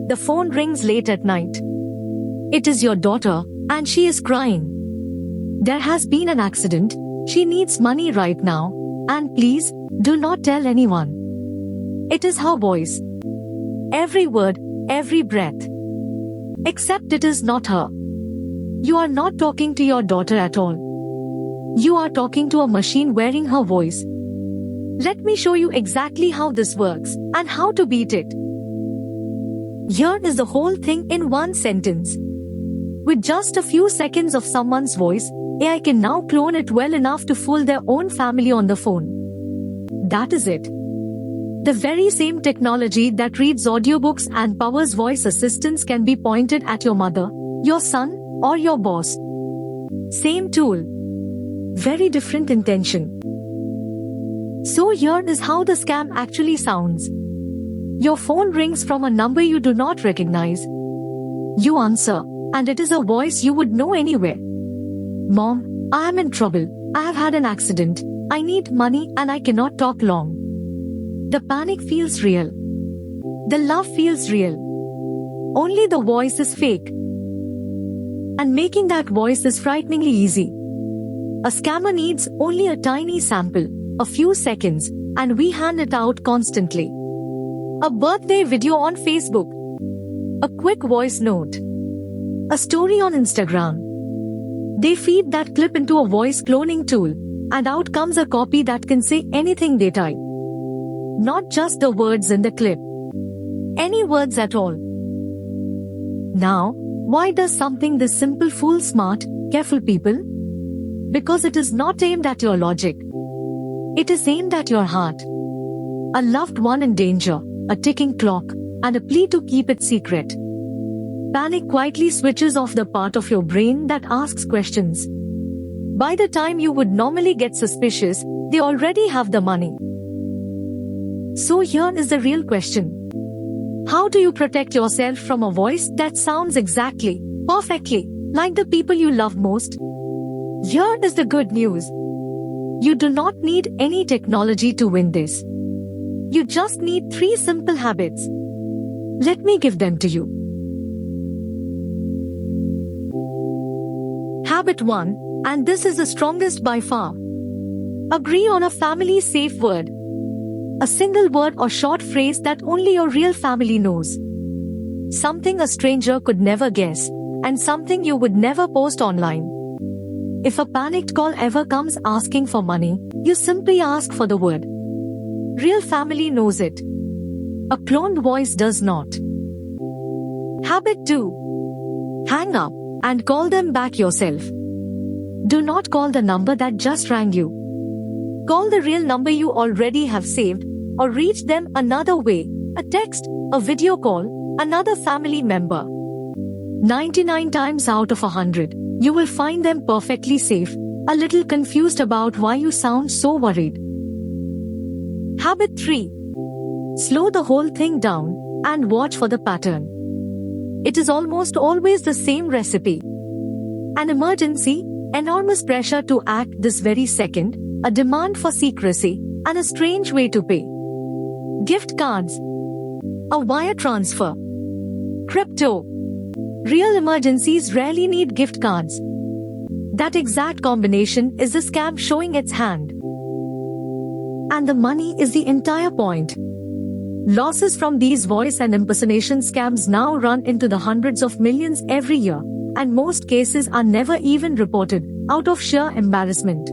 The phone rings late at night. It is your daughter, and she is crying. There has been an accident, she needs money right now, and please, do not tell anyone. It is her voice. Every word, every breath. Except it is not her. You are not talking to your daughter at all. You are talking to a machine wearing her voice. Let me show you exactly how this works, and how to beat it. Here is the whole thing in one sentence. With just a few seconds of someone's voice, AI can now clone it well enough to fool their own family on the phone. That is it. The very same technology that reads audiobooks and powers voice assistants can be pointed at your mother, your son, or your boss. Same tool. Very different intention. So here is how the scam actually sounds. Your phone rings from a number you do not recognize. You answer, and it is a voice you would know anywhere. Mom, I am in trouble. I have had an accident. I need money and I cannot talk long. The panic feels real. The love feels real. Only the voice is fake. And making that voice is frighteningly easy. A scammer needs only a tiny sample, a few seconds, and we hand it out constantly. A birthday video on Facebook. A quick voice note. A story on Instagram. They feed that clip into a voice cloning tool, and out comes a copy that can say anything they type. Not just the words in the clip. Any words at all. Now, why does something this simple fool smart, careful people? Because it is not aimed at your logic. It is aimed at your heart. A loved one in danger, a ticking clock, and a plea to keep it secret. Panic quietly switches off the part of your brain that asks questions. By the time you would normally get suspicious, they already have the money. So here is the real question. How do you protect yourself from a voice that sounds exactly, perfectly, like the people you love most? Here is the good news. You do not need any technology to win this. You just need 3 simple habits. Let me give them to you. Habit 1, and this is the strongest by far. Agree on a family safe word. A single word or short phrase that only your real family knows. Something a stranger could never guess, and something you would never post online. If a panicked call ever comes asking for money, you simply ask for the word. Real family knows it. A cloned voice does not. Habit 2. Hang up and call them back yourself. Do not call the number that just rang you. Call the real number you already have saved, or reach them another way, a text, a video call, another family member. 99 times out of 100, you will find them perfectly safe, a little confused about why you sound so worried. Habit 3. Slow the whole thing down and watch for the pattern. It is almost always the same recipe. An emergency, enormous pressure to act this very second, a demand for secrecy, and a strange way to pay. Gift cards. A wire transfer. Crypto. Real emergencies rarely need gift cards. That exact combination is the scam showing its hand. And the money is the entire point. Losses from these voice and impersonation scams now run into the hundreds of millions every year, and most cases are never even reported, out of sheer embarrassment.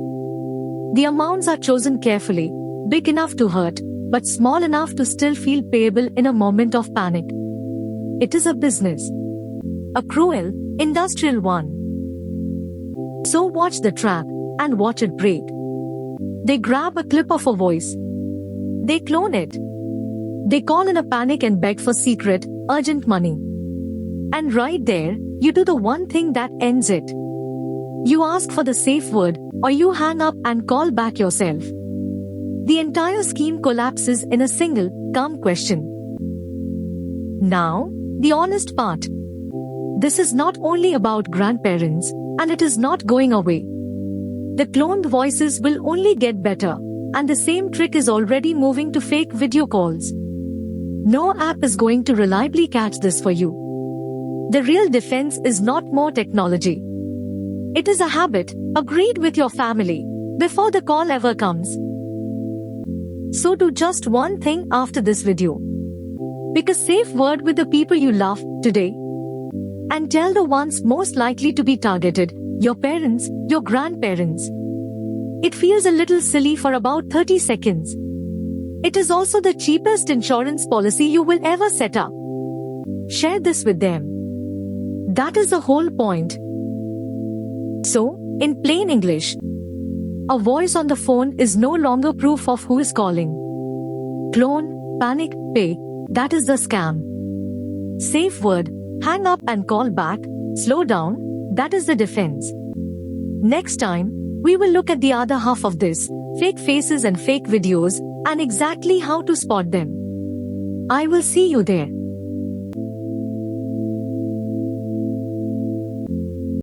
The amounts are chosen carefully, big enough to hurt, but small enough to still feel payable in a moment of panic. It is a business. A cruel, industrial one. So watch the trap, and watch it break. They grab a clip of a voice. They clone it. They call in a panic and beg for secret, urgent money. And right there, you do the one thing that ends it. You ask for the safe word, or you hang up and call back yourself. The entire scheme collapses in a single, calm question. Now, the honest part. This is not only about grandparents, and it is not going away. The cloned voices will only get better, and the same trick is already moving to fake video calls. No app is going to reliably catch this for you. The real defense is not more technology. It is a habit, agreed with your family, before the call ever comes. So do just one thing after this video. Pick a safe word with the people you love today. And tell the ones most likely to be targeted, your parents, your grandparents. It feels a little silly for about 30 seconds. It is also the cheapest insurance policy you will ever set up. Share this with them. That is the whole point. So, in plain English, a voice on the phone is no longer proof of who is calling. Clone, panic, pay, that is the scam. Safe word, hang up and call back, slow down, that is the defense. Next time, we will look at the other half of this, fake faces and fake videos, and exactly how to spot them. I will see you there.